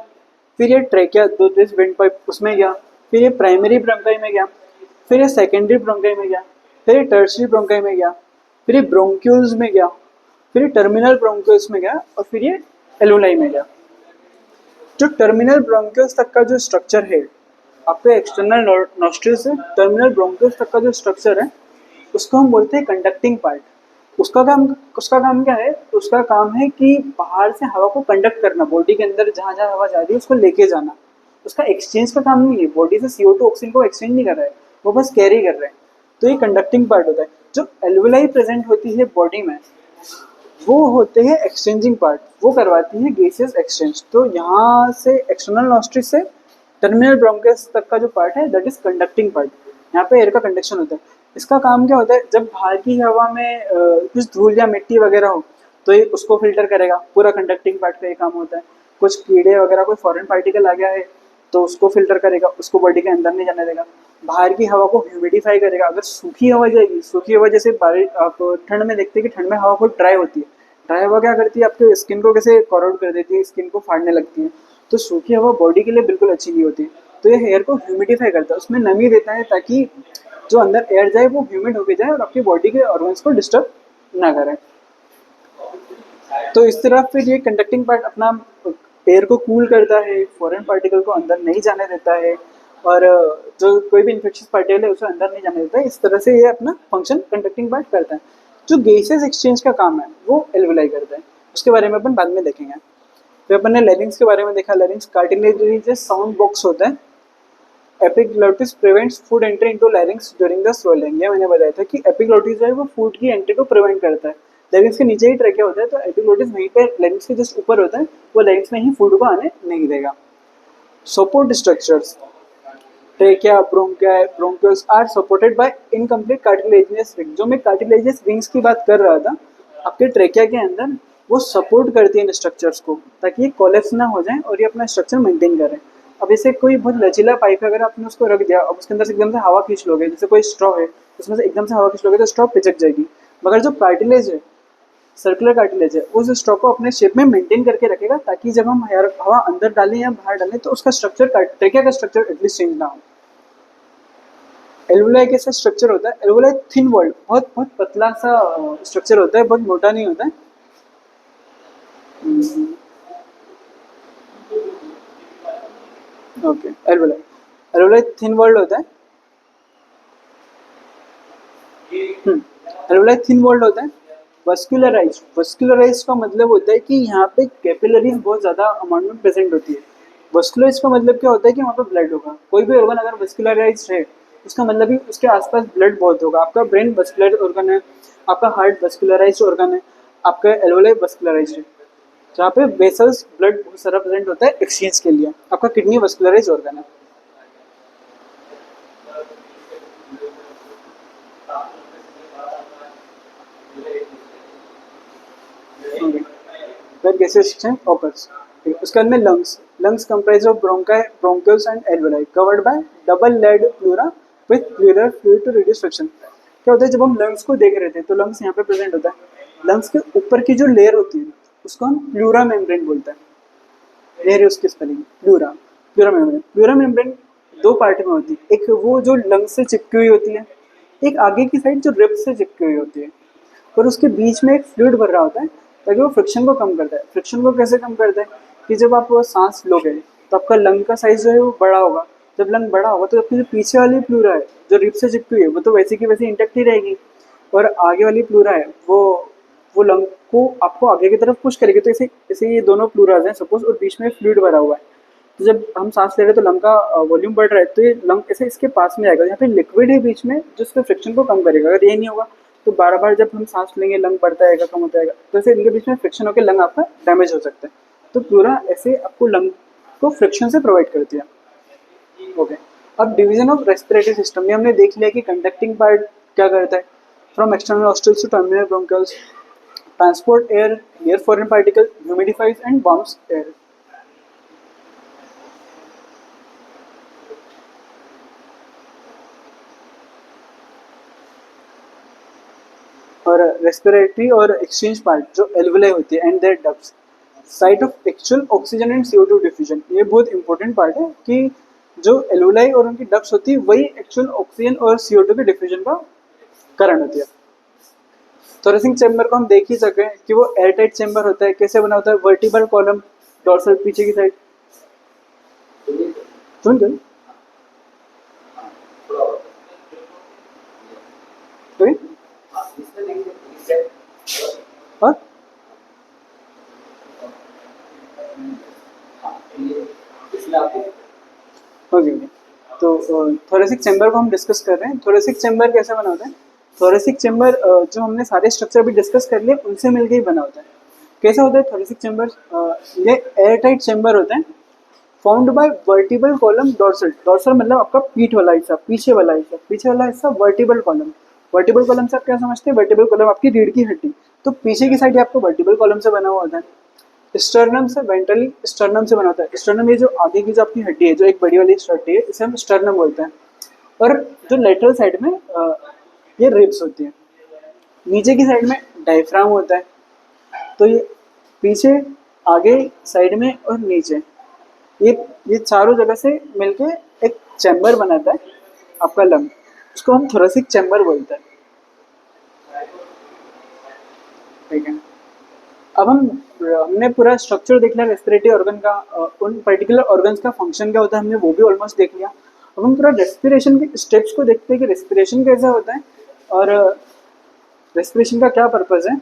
फिर ये ट्रेकिया दो विंड पाइप उसमें गया, फिर ये प्राइमरी ब्रोंकाई में गया, फिर ये सेकेंडरी ब्रोंकाई में गया, फिर ये टर्शियरी ब्रोंकाई में गया, फिर ये ब्रोंक्यूल्स में गया, फिर ये टर्मिनल ब्रोंक्यूल्स में गया, और फिर ये एलुलाई में गया। जो टर्मिनल ब्रोंक्यूल्स तक का जो स्ट्रक्चर है आपके एक्सटर्नल नॉस्ट्रिल से टर्मिनल ब्रोंक्यूल्स तक का जो स्ट्रक्चर है उसको हम बोलते हैं कंडक्टिंग पार्ट। उसका काम क्या है, उसका काम है कि बाहर से हवा को कंडक्ट करना, बॉडी के अंदर जहाँ जहाँ हवा जा रही है उसको लेके जाना। उसका एक्सचेंज का काम नहीं है, बॉडी से CO2 ऑक्सीजन को एक्सचेंज नहीं कर रहा है, वो बस कैरी कर रहे हैं। तो ये कंडक्टिंग पार्ट होता है। जो एल्वुलाई प्रेजेंट होती है बॉडी में वो होते हैं एक्सचेंजिंग पार्ट, वो करवाती है गैसेस एक्सचेंज। तो यहाँ से एक्सटर्नल नॉस्ट्रिल से टर्मिनल ब्रोंकस तक का जो पार्ट है दैट इज कंडक्टिंग पार्ट। यहाँ पे एयर का कंडक्शन होता है। इसका काम क्या होता है, जब बाहर की हवा में कुछ धूल या मिट्टी वगैरह हो तो ये उसको फिल्टर करेगा, पूरा कंडक्टिंग पार्ट का ये काम होता है। कुछ कीड़े वगैरह, कोई फॉरेन पार्टिकल आ गया है तो उसको फिल्टर करेगा, उसको बॉडी के अंदर नहीं जाने देगा। बाहर की हवा को ह्यूमिडिफाई करेगा। अगर सूखी हवा जाएगी, सूखी हवा जैसे बारिश आप ठंड में देखते हैं कि ठंड में हवा बहुत ड्राई होती है, ड्राई हवा क्या करती है आपके स्किन को कैसे कॉरोड कर देती है, स्किन को फाड़ने लगती है। तो सूखी हवा बॉडी के लिए बिल्कुल अच्छी नहीं होती। तो ये हेयर को ह्यूमिडिफाई करता है, उसमें नमी देता है ताकि जो अंदर एयर जाए वो ह्यूमिड होके जाए और आपकी बॉडी के ऑर्गन्स को डिस्टर्ब ना करे। तो इस तरह फिर ये कंडक्टिंग पार्ट अपना एयर को कूल करता है, फॉरेन पार्टिकल को अंदर नहीं जाने देता है, और जो कोई भी इन्फेक्शियस पार्टिकल है उसे अंदर नहीं जाने देता है। इस तरह से ये अपना फंक्शन कंडक्टिंग पार्ट करता है। जो गैसेस एक्सचेंज का काम है वो एल्वेलाई करता है, उसके बारे में अपन बाद में देखेंगे। फिर अपन ने लैरिंक्स के बारे में देखा। लैरिंक्स कार्टिलेजरी साउंड बॉक्स होता है। Epiglottis prevents food entry into larynx during the swelling. ये मैंने बताया था कि एपिग्लोटिस जो है वो फूड की एंट्री को प्रिवेंट करता है। लैरिंक्स के नीचे ही ट्रैकिया होता है, तो एपिग्लोटिस वहीं पे लैरिंक्स के जस्ट ऊपर होता है, वो लैरिंक्स में ही फूड को आने नहीं देगा। Support structures trachea, bronchioles are supported by incomplete cartilaginous ring. जो मैं कार्टिलेजिनस रिंग्स की बात कर रहा था, आपके ट्रेकिया के अंदर वो सपोर्ट करती है इन स्ट्रक्चर्स को, ताकि ये कोलेप्स ना हो जाए और ये अपना स्ट्रक्चर मेंटेन करें। अब जैसे कोई बहुत लचीला पाइप है, अगर आपने उसको रख दिया और उसके अंदर से एकदम से हवा खींच लोगे, जैसे कोई स्ट्रॉ है उसमें से एकदम से हवा खींच लोगे तो स्ट्रॉ पिचक जाएगी। मगर जो कार्टिलेज है, सर्कुलर कार्टिलेज है, उस स्ट्रॉ को अपने शेप में मेंटेन करके रखेगा, ताकि जब हम हवा अंदर डालें या बाहर डालें तो उसका स्ट्रक्चर, ट्रेकिया का स्ट्रक्चर एटलीस्ट चेंज ना हो। एल्वुलाई कैसा स्ट्रक्चर होता है? एल्वुलाई थिन वॉल्ड, बहुत बहुत पतला सा स्ट्रक्चर होता है, बहुत मोटा नहीं होता है। Okay, alveoli, alveoli thin walled होता है। एल्वुलाई थिन वॉल्ड होता है। वस्कुलराइज, वस्कुलराइज का मतलब होता है कि यहाँ पे कैपिलरीज बहुत ज़्यादा अमाउंट में प्रेजेंट होती है। वस्कुलराइज का मतलब क्या होता है कि वहाँ पे ब्लड होगा। कोई भी ऑर्गन अगर वस्कुलराइज है उसका मतलब ही उसके आसपास ब्लड बहुत होगा। आपका ब्रेन वस्कुलर ऑर्गन है, आपका हार्ट वस्कुलराइज ऑर्गन है, आपका एल्वुलाई वस्कुलराइज है, जहाँ पे वेसल्स ब्लड बहुत सारा प्रेजेंट होता है एक्सचेंज के लिए। आपका किडनी वस्कुलराइज ऑर्गन है। where gaseous exchange occurs. उसके बाद में lungs, lungs comprise of bronchi, bronchioles and alveoli covered by double layered pleura with pleural fluid to reduce friction. क्या होता है जब हम लंग्स को देख रहे थे तो लंग्स यहाँ पे प्रेजेंट होता है। लंग्स के ऊपर की जो लेयर होती है उसको हम प्लूरा मेम्ब्रेन बोलते हैं। लेयर है उसकी spelling pleura, pleura membrane. Pleura membrane दो पार्ट में होती है, एक वो जो लंग्स से चिपकी हुई होती है, एक आगे की साइड जो रिब्स से चिपकी हुई होती है, और उसके बीच में एक फ्लूइड भर रहा होता है ताकि वो फ्रिक्शन को कम करता है। फ्रिक्शन को कैसे कम करता है कि जब आप वो सांस लोगे तो आपका लंग का साइज जो है वो बड़ा होगा। जब लंग बड़ा होगा तो आपकी जो पीछे वाली प्लूरा है जो रिब से चिपकी हुई है वो तो वैसे की वैसे इंटेक्ट ही रहेगी, और आगे वाली प्लूरा है वो लंग को आपको आगे की तरफ पुश करेगी। तो ऐसे ऐसे ये दोनों प्लूराज हैं सपोज, और बीच में फ्लूइड भरा हुआ है। तो जब हम सांस ले रहे हैं तो लंग का वॉल्यूम बढ़ रहा है, तो ये लंग ऐसे इसके पास में आएगा। यहाँ पे लिक्विड है बीच में जो इसके फ्रिक्शन को कम करेगा। अगर ये नहीं होगा तो बार बार जब हम सांस लेंगे लंग बढ़ता रहेगा, कम होता रहेगा, तो ऐसे इनके बीच में फ्रिक्शन होकर लंग आपका डैमेज हो सकता है। तो प्लूरा ऐसे आपको लंग को फ्रिक्शन से प्रोवाइड करती है। ओके, अब डिवीजन ऑफ रेस्पिरेटरी सिस्टम में हमने देख लिया कि कंडक्टिंग पार्ट क्या करता है। From external nostrils to terminal bronchioles, transport air, air foreign particle, humidifies and warms air. और रेस्पिरेटरी और एक्सचेंज पार्ट जो एल्वुलाई होती है and their ducts, site of actual oxygen and CO2 diffusion. ये बहुत इंपॉर्टेंट पार्ट है कि जो एल्वुलाई और उनकी डक्ट्स होती है वही एक्चुअल ऑक्सीजन और CO2 के डिफ्यूजन का कारण होती है। थोरेसिक चैम्बर को हम देख ही सके कि वो एयरटाइट चैम्बर होता है। कैसे बना होता है? वर्टिबल कॉलम, डोर्सल पीछे की साइड, सुन गए? और ओके, तो थोरेसिक चैम्बर को हम डिस्कस कर रहे हैं। थोरेसिक चैम्बर कैसे बना होता है? थोरेसिक चैम्बर जो हमने सारे स्ट्रक्चर भी डिस्कस कर लिए उनसे मिलकर ही बना होता है। कैसा होता है थोरेसिक चैम्बर? ये एयरटाइट चैम्बर होता है found by vertebral column dorsal. Dorsal मतलब आपका पीठ वाला हिस्सा, पीछे वाला हिस्सा, पीछे वाला हिस्सा वर्टिबल कॉलम। वर्टिबल कॉलम से आप क्या समझते हैं? वर्टिबल कॉलम आपकी रीढ़ की हड्डी, तो पीछे की साइड आपको वर्टिबल कॉलम से बना हुआ होता है। स्टर्नम से वेंट्रली स्टर्नम से बना होता है। स्टर्नम ये जो आगे की जो आपकी हड्डी है, जो एक बड़ी वाली हड्डी है, इसे हम स्टर्नम बोलते हैं। और जो लेटरल साइड में ये रिब्स होती है। नीचे की साइड में डायफ्राम होता है। तो ये पीछे, आगे, साइड में और नीचे, ये ये चारों जगह से मिलके एक चैम्बर बनाता है आपका लंग। उसको हम थोरेसिक चैम्बर बोलते हैं। ठीक है। अब हमने पूरा स्ट्रक्चर देख लिया रेस्पिरेटरी ऑर्गन का, उन पर्टिकुलर ऑर्गन्स का फंक्शन क्या होता है हमने वो भी ऑलमोस्ट देख लिया। अब हम पूरा रेस्पिरेशन के स्टेप्स को देखते हैं कि रेस्पिरेशन कैसा होता है और रेस्पिरेशन का क्या पर्पज है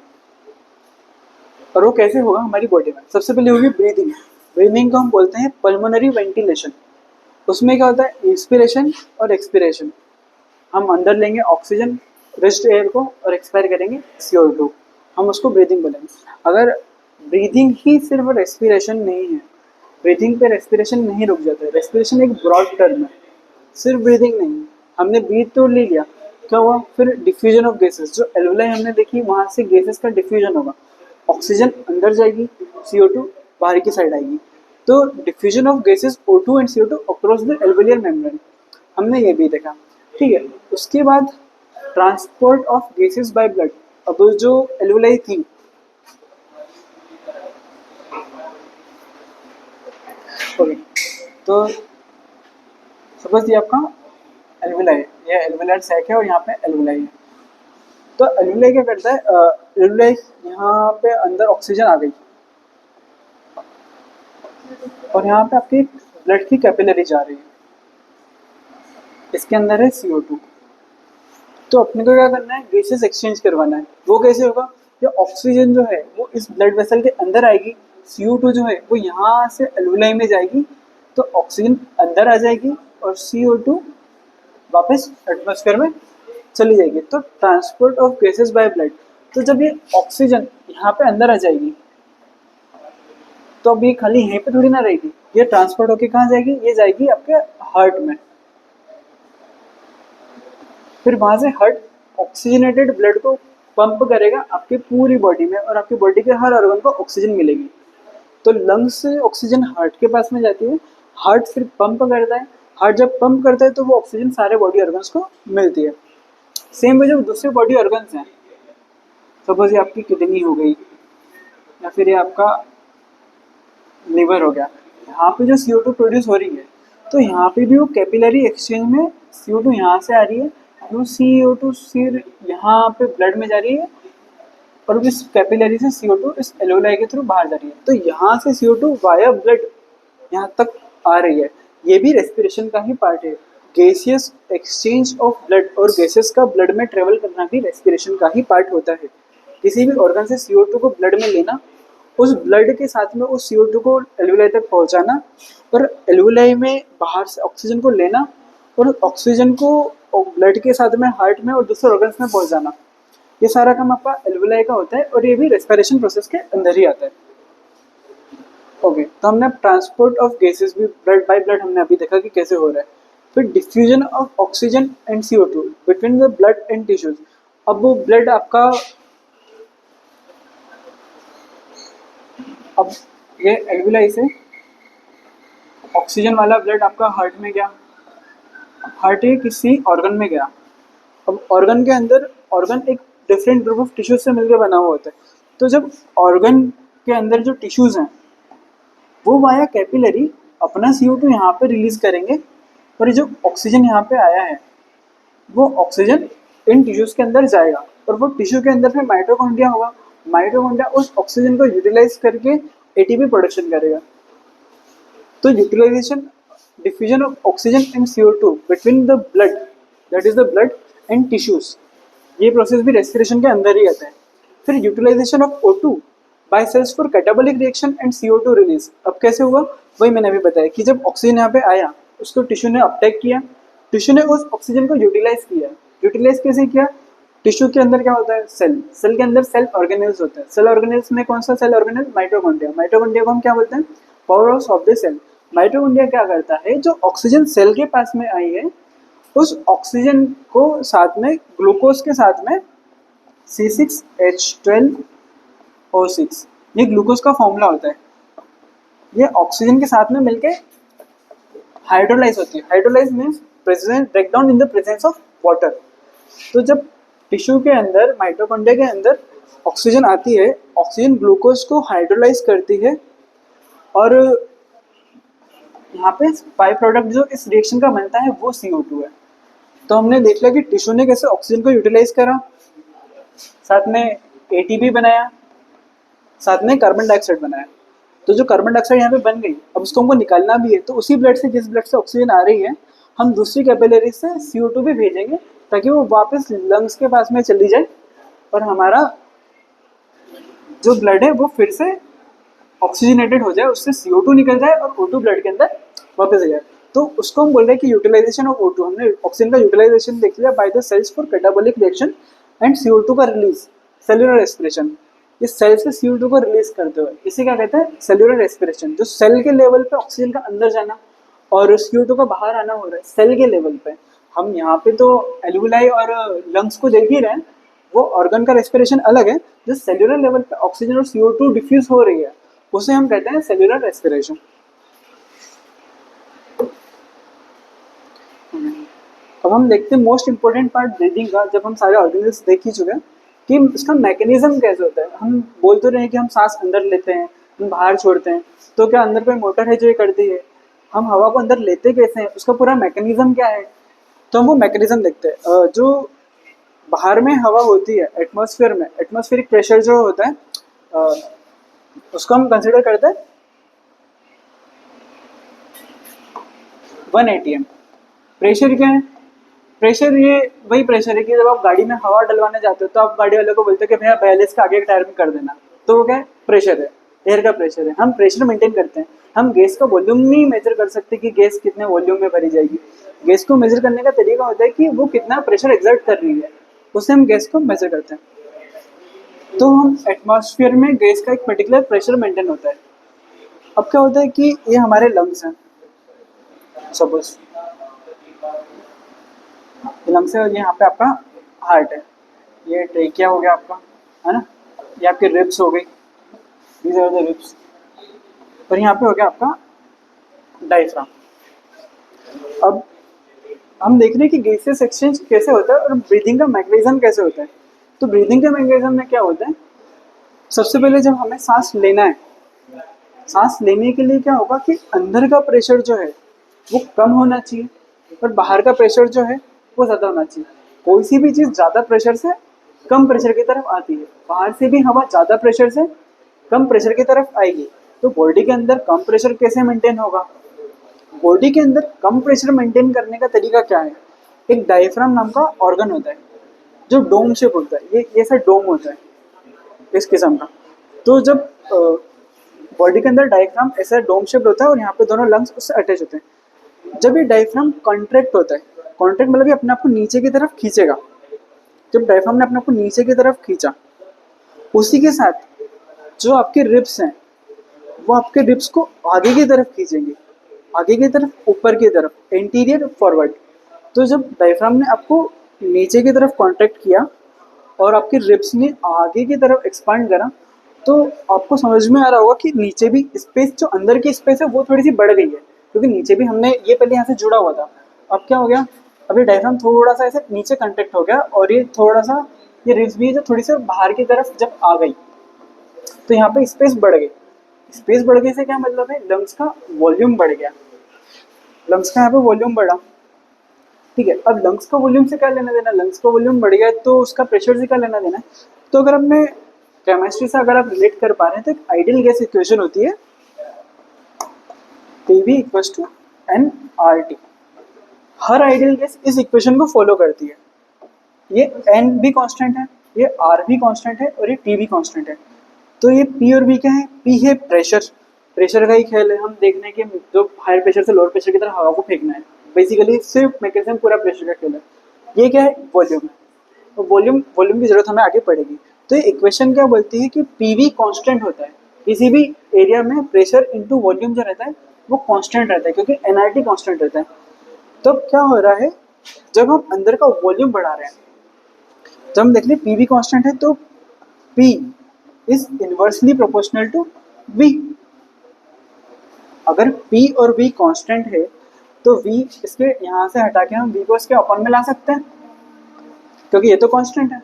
और वो कैसे होगा हमारी बॉडी में। सबसे पहले होगी ब्रीदिंग। ब्रीदिंग को हम बोलते हैं पल्मोनरी वेंटिलेशन। उसमें क्या होता है, इंस्पिरेशन और एक्सपिरेशन। हम अंदर लेंगे ऑक्सीजन रिस्ट एयर को और एक्सपायर करेंगे CO2, हम उसको ब्रीदिंग बोलेंगे। अगर ब्रीदिंग ही सिर्फ रेस्पिरेशन नहीं है, ब्रीदिंग पे रेस्पिरेशन नहीं रुक जाता है। रेस्पिरेशन एक ब्रॉड टर्म है, सिर्फ ब्रीदिंग नहीं। हमने ब्रीथ तो ले लिया, क्या हुआ फिर? Diffusion of gases. जो एल्वुलाई हमने देखी वहां से गैसेस का डिफ्यूजन होगा, ऑक्सीजन अंदर जाएगी, CO2 बाहर की साइड आएगी। तो diffusion of gases O2 and CO2 across the alveolar membrane, हमने ये भी देखा। ठीक है। उसके बाद transport of gases by blood. अब जो एल्वुलाई थी, ओके, तो सपोज ये आपका एल्वुलाई है, ये एल्वुलर सैक है और यहाँ पे एल्वुलाई है। तो एल्वुलाई क्या करता है, एल्वुलाई यहाँ पे अंदर ऑक्सीजन आ गई और यहाँ पे आपकी ब्लड की कैपिलरी जा रही है, इसके अंदर है CO2। तो अपने को क्या करना है, गैसेस एक्सचेंज करवाना है। वो कैसे होगा? ये ऑक्सीजन जो है वो इस ब्लड वेसल के अंदर आएगी, CO2 जो है वो यहाँ से एल्वुलाई में जाएगी, तो ऑक्सीजन अंदर आ जाएगी और CO2 वापस एटमॉस्फेयर में चली जाएगी। तो transport of gases by blood. तो जब ये ऑक्सीजन यहाँ पे अंदर आ जाएगी तो अब ये खाली यहीं पे थोड़ी ना रहेगी, ये ट्रांसपोर्ट होके कहाँ जाएगी? ये जाएगी आपके हार्ट में। फिर वहां से हार्ट ऑक्सीजनेटेड ब्लड को पंप करेगा आपकी पूरी बॉडी में और आपकी बॉडी के हर ऑर्गन को ऑक्सीजन मिलेगी। तो लंग्स से ऑक्सीजन हार्ट के पास में जाती है, हार्ट फिर पंप करता है। हार्ट जब पंप करता है तो वो ऑक्सीजन सारे बॉडी ऑर्गन्स को मिलती है। सेम वे जो दूसरे बॉडी ऑर्गन्स हैं, सपोज ये आपकी किडनी हो गई या फिर ये आपका लिवर हो गया, यहाँ पे जो CO2 प्रोड्यूस हो रही है, तो यहाँ पे भी वो कैपिलरी एक्सचेंज में CO2 यहाँ से आ रही है, वो CO2 फिर यहाँ पे ब्लड में जा रही है और इस कैपिलरी से CO2 इस एल्वुलाई के थ्रू बाहर जा रही है। तो यहाँ से CO2 वाया ब्लड यहाँ तक आ रही है। ये भी रेस्पिरेशन का ही पार्ट है। गैसियस एक्सचेंज ऑफ ब्लड और गैसेस का ब्लड में ट्रेवल करना भी रेस्पिरेशन का ही पार्ट होता है। किसी भी ऑर्गन से CO2 को ब्लड में लेना, उस ब्लड के साथ में उस CO2 को एल्वुलाई तक पहुंचाना और एल्वुलाई में बाहर से ऑक्सीजन को लेना और ऑक्सीजन को ब्लड के साथ में हार्ट में और दूसरे ऑर्गन्स में पहुंचाना, ये सारा काम आपका एल्वुलाई का होता है और ये भी रेस्पिरेशन प्रोसेस के अंदर ही आता है। ओके, तो हमने ट्रांसपोर्ट ऑफ गैसेस भी ब्लड बाय ब्लड हमने अभी देखा कि कैसे हो रहा है। फिर diffusion of oxygen and CO2 between the blood and tissues. अब वो ब्लड आपका, अब ये एल्वुलाई से ऑक्सीजन वाला ब्लड आपका हार्ट में गया, हार्ट के किसी ऑर्गन में गया। अब ऑर्गन के अंदर, ऑर्गन एक डिफरेंट ग्रुप ऑफ टिश्यूज से मिलकर बना हुआ होता है। तो जब ऑर्गन के अंदर जो टिश्यूज हैं वो वाया कैपिलरी अपना CO2 यहाँ पे रिलीज करेंगे और ये जो ऑक्सीजन यहाँ पे आया है वो ऑक्सीजन इन टिश्यूज के अंदर जाएगा और वो टिश्यू के अंदर में माइटोकॉन्ड्रिया होगा। माइटोकॉन्ड्रिया उस ऑक्सीजन को यूटिलाइज करके ATP प्रोडक्शन करेगा। तो utilisation, diffusion of oxygen and CO2 between the blood, that is the blood and tissues, ये प्रोसेस भी रेस्पिरेशन के अंदर ही आता है। फिर utilisation of O2 by cells for catabolic reaction and CO2 release. अब कैसे हुआ? वही मैंने अभी बताया कि जब ऑक्सीजन यहाँ पे आया उसको टिश्यू ने अपटेक किया, टिश्यू ने उस ऑक्सीजन को यूटिलाइज किया। यूटिलाइज कैसे किया? टिश्यू के अंदर क्या होता है? सेल। सेल के अंदर सेल ऑर्गेनेल्स होते हैं। सेल ऑर्गेनेल्स में कौन सा सेल ऑर्गेनेल? माइटोकॉन्ड्रिया। माइटोकॉन्ड्रिया को हम क्या बोलते हैं? Power house of the cell. Mitochondria क्या करता है? जो ऑक्सीजन सेल के पास में आई है उस ऑक्सीजन को साथ में ग्लूकोज के साथ में C6H12O6 ये ग्लूकोज का फॉर्मूला होता है, ये ऑक्सीजन के साथ में मिलके हाइड्रोलाइज होती है। Hydrolyse means present breakdown in the presence of water. तो जब टिश्यू के अंदर, माइटोकॉन्ड्रिया के अंदर ऑक्सीजन आती है, ऑक्सीजन ग्लूकोज को हाइड्रोलाइज करती है, और यहाँ पे बाई प्रोडक्ट जो इस रिएक्शन का बनता है वो CO2 है। तो हमने देख लिया कि टिश्यू ने कैसे ऑक्सीजन को यूटिलाइज करा, साथ में ATP बनाया, साथ में कार्बन डाइऑक्साइड बनाया। तो जो कार्बन डाइऑक्साइड यहाँ पे बन गई, अब उसको हमको निकालना भी है, तो उसी ब्लड से, जिस ब्लड से ऑक्सीजन आ रही है, हम दूसरी कैपिलरी से CO2 भी भेजेंगे ताकि वो वापस लंग्स के पास में चली जाए और हमारा जो ब्लड है वो फिर से ऑक्सीजनेटेड हो जाए, उससे CO2 निकल जाए और O2 ब्लड के अंदर वापस आ जाए। तो उसको हम बोल रहे हैं कि यूटिलाइजेशन ऑफ O2। हमने ऑक्सीजन का यूटिलाइजेशन देख लिया by the cells for catabolic reaction and CO2 का रिलीज, सेल्यूलर रेस्पिरेशन। इस सेल से CO2 को रिलीज करते हुए, इसे क्या कहते हैं, सेल्यूलर रेस्पिरेशन। जो सेल के लेवल पे ऑक्सीजन का अंदर जाना और CO2 का बाहर आना हो रहा है सेल के लेवल पे। हम यहाँ पे तो एल्वुलाई और लंग्स को देख ही रहे हैं, वो ऑर्गन का रेस्पिरेशन अलग है। जो सेल्यूलर लेवल पे ऑक्सीजन और CO2 डिफ्यूज हो रही है उसे हम कहते हैं सेल्यूलर रेस्पिरेशन। अब हम देखते हैं मोस्ट इंपॉर्टेंट पार्ट ब्रीदिंग का। जब हम सारे ऑर्गेनिल्स देख ही चुके हैं कि इसका मैकेनिज्म कैसे होता है। हम बोल तो रहे हैं कि हम सांस अंदर लेते हैं, हम बाहर छोड़ते हैं, तो क्या अंदर कोई मोटर है जो ये करती है? हम हवा को अंदर लेते कैसे हैं, उसका पूरा मैकेनिज्म क्या है, तो हम वो मैकेनिज्म देखते हैं। जो बाहर में हवा होती है एटमॉस्फेयर में, एटमॉस्फेरिक प्रेशर जो होता है उसको हम कंसिडर करते हैं 1 atm। प्रेशर क्या है? प्रेशर ये वही प्रेशर है कि जब आप गाड़ी में हवा डलवाने जाते हो तो आप गाड़ी वाले को बोलते हो कि भैया 42 का आगे के टायर में कर देना, तो वो क्या है? प्रेशर है, एयर का प्रेशर है। हम प्रेशर मेंटेन करते हैं। हम गैस का वॉल्यूम नहीं मेजर कर सकते कि गैस कितने वॉल्यूम में भरी जाएगी। गैस को मेजर करने का तरीका होता है कि वो कितना प्रेशर एक्सर्ट कर रही है, उससे हम गैस को मेजर करते हैं। तो हम एटमॉस्फेयर में गैस का एक पर्टिकुलर प्रेशर मेंटेन होता है। अब क्या होता है कि ये हमारे लंग्स हैं, सपोज लंग्स है, यहाँ पे आपका हार्ट है, ये ट्रेकिया हो गया आपका, है ना, ये आपके रिब्स हो गई, दीज आर द रिब्स, और यहाँ पे हो गया आपका डायफ्राम। अब हम देख रहे हैं कि गैसेस एक्सचेंज कैसे होता है और ब्रीदिंग का मैकेनिज्म कैसे होता है। तो ब्रीदिंग के मैकेनिज्म में क्या होता है, सबसे पहले जब हमें सांस लेना है, सांस लेने के लिए क्या होगा कि अंदर का प्रेशर जो है वो कम होना चाहिए और बाहर का प्रेशर जो है वो ज़्यादा होना चाहिए। कोई सी भी चीज़ ज़्यादा प्रेशर से कम प्रेशर की तरफ आती है, बाहर से भी हवा ज़्यादा प्रेशर से कम प्रेशर की तरफ आएगी। तो बॉडी के अंदर कम प्रेशर कैसे मेंटेन होगा? बॉडी के अंदर कम प्रेशर मेंटेन करने का तरीका क्या है? एक डायफ्राम नाम का ऑर्गन होता है जो डोम शेप होता है, ये ऐसा डोम होता है इस किस्म का। तो जब बॉडी के अंदर डायफ्राम ऐसा डोम शेप होता है और यहाँ पे दोनों लंग्स उससे अटैच होते हैं। जब ये डायफ्राम कॉन्ट्रैक्ट होता है, कॉन्ट्रैक्ट मतलब ये अपने आप को नीचे की तरफ खींचेगा। जब डायफ्राम ने अपने आप को नीचे की तरफ खींचा, उसी के साथ जो आपके रिब्स हैं वो आपके रिब्स को आगे की तरफ खींचेंगे, आगे की तरफ, ऊपर की तरफ, एंटीरियर फॉरवर्ड। तो जब डायफ्राम ने आपको नीचे की तरफ कॉन्ट्रैक्ट किया और आपके रिब्स ने आगे की तरफ एक्सपांड करा, तो आपको समझ में आ रहा होगा कि नीचे भी स्पेस, जो अंदर की स्पेस है वो थोड़ी सी बढ़ गई है, क्योंकि नीचे भी हमने ये पहले यहाँ से जुड़ा हुआ था। अब क्या हो गया, अभी डायफ्राम थोड़ा सा ऐसे नीचे कॉन्ट्रैक्ट हो गया और ये थोड़ा सा, ये रिब्स भी जो थोड़ी सी बाहर की तरफ जब आ गई तो यहाँ पे स्पेस बढ़ गई। स्पेस बढ़ गई से क्या मतलब है, लंग्स का वॉल्यूम बढ़ गया, लंग्स का यहाँ पे वॉल्यूम बढ़ा। ठीक है, अब लंग्स का वॉल्यूम से क्या लेना देना, लंग्स का वॉल्यूम बढ़ गया तो उसका प्रेशर से क्या लेना देना है। तो अगर हमने केमिस्ट्री से अगर आप रिलेट कर पा रहे हैं तो एक आइडियल गैस इक्वेशन होती है PV इक्वल्स टू nRT। हर आइडियल गैस इस इक्वेशन को फॉलो करती है। ये n भी कांस्टेंट है, ये R भी कांस्टेंट है और ये T भी कांस्टेंट है। तो ये P और V क्या है, P है प्रेशर, प्रेशर का ही खेल है। हम देखने हैं कि जो हायर प्रेशर से लोअर प्रेशर की तरफ हवा को फेंकना है, बेसिकली सिर्फ मैकेनिज्म पूरा प्रेशर का खेल है। ये क्या है, वॉल्यूम है। तो वॉल्यूम की जरूरत हमें आगे पड़ेगी। तो ये इक्वेशन क्या बोलती है कि PV कांस्टेंट होता है, किसी भी एरिया में प्रेशर इनटू वॉल्यूम जो रहता है वो कांस्टेंट रहता है, क्योंकि nRT कांस्टेंट रहता है। तो क्या हो रहा है, जब हम अंदर का वॉल्यूम बढ़ा रहे हैं, जब हम देख लें PV कांस्टेंट है तो P is inversely proportional to v। अगर p और v कांस्टेंट है तो v इसके यहाँ से हटा के हम v को इसके अपन में ला सकते हैं, क्योंकि ये तो कांस्टेंट है।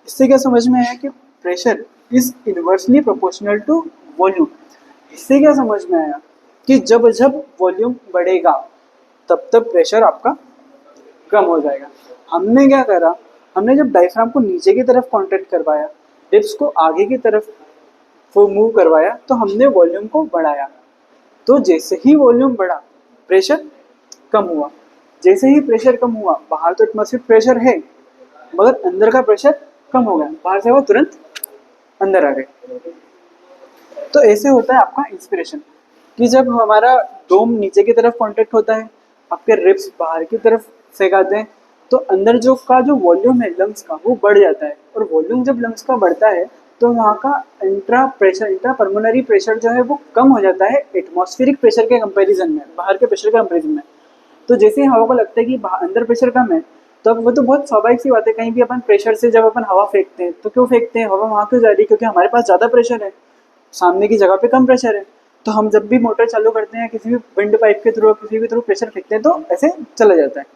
इससे क्या समझ में आया कि pressure is inversely proportional to volume. इससे क्या समझ में आया कि जब जब वॉल्यूम बढ़ेगा तब तब प्रेशर आपका कम हो जाएगा। हमने क्या करा, हमने जब डायफ्राम को नीचे की तरफ कॉन्ट्रैक्ट करवाया, रिब्स को आगे की तरफ वो मूव करवाया, तो हमने वॉल्यूम को बढ़ाया। तो जैसे ही वॉल्यूम बढ़ा प्रेशर कम हुआ। जैसे ही प्रेशर कम हुआ, बाहर तो एटमॉस्फेरिक प्रेशर है मगर अंदर का प्रेशर कम हो गया, बाहर से वो तुरंत अंदर आ गए। तो ऐसे होता है आपका इंस्पिरेशन कि जब हमारा डोम नीचे की तरफ कॉन्टैक्ट होता है, आपके रिब्स बाहर की तरफ फेंकाते हैं, तो अंदर जो वॉल्यूम है लंग्स का वो बढ़ जाता है। और वॉल्यूम जब लंग्स का बढ़ता है तो वहाँ का इंट्रा पल्मोनरी प्रेशर जो है वो कम हो जाता है एटमॉस्फेरिक प्रेशर के कंपैरिजन में, बाहर के प्रेशर के कंपैरिजन में। तो जैसे ही हवा को लगता है कि अंदर प्रेशर कम है, तो वो तो बहुत स्वाभाविक सी बात है, कहीं भी अपन प्रेशर से जब अपन हवा फेंकते हैं तो क्यों फेंकते हैं, हवा वहाँ क्यों जा रही है, क्योंकि हमारे पास ज़्यादा प्रेशर है, सामने की जगह पे कम प्रेशर है। तो हम जब भी मोटर चालू करते हैं किसी भी विंड पाइप के थ्रू किसी भी थ्रू प्रेशर फेंकते हैं तो ऐसे चला जाता है।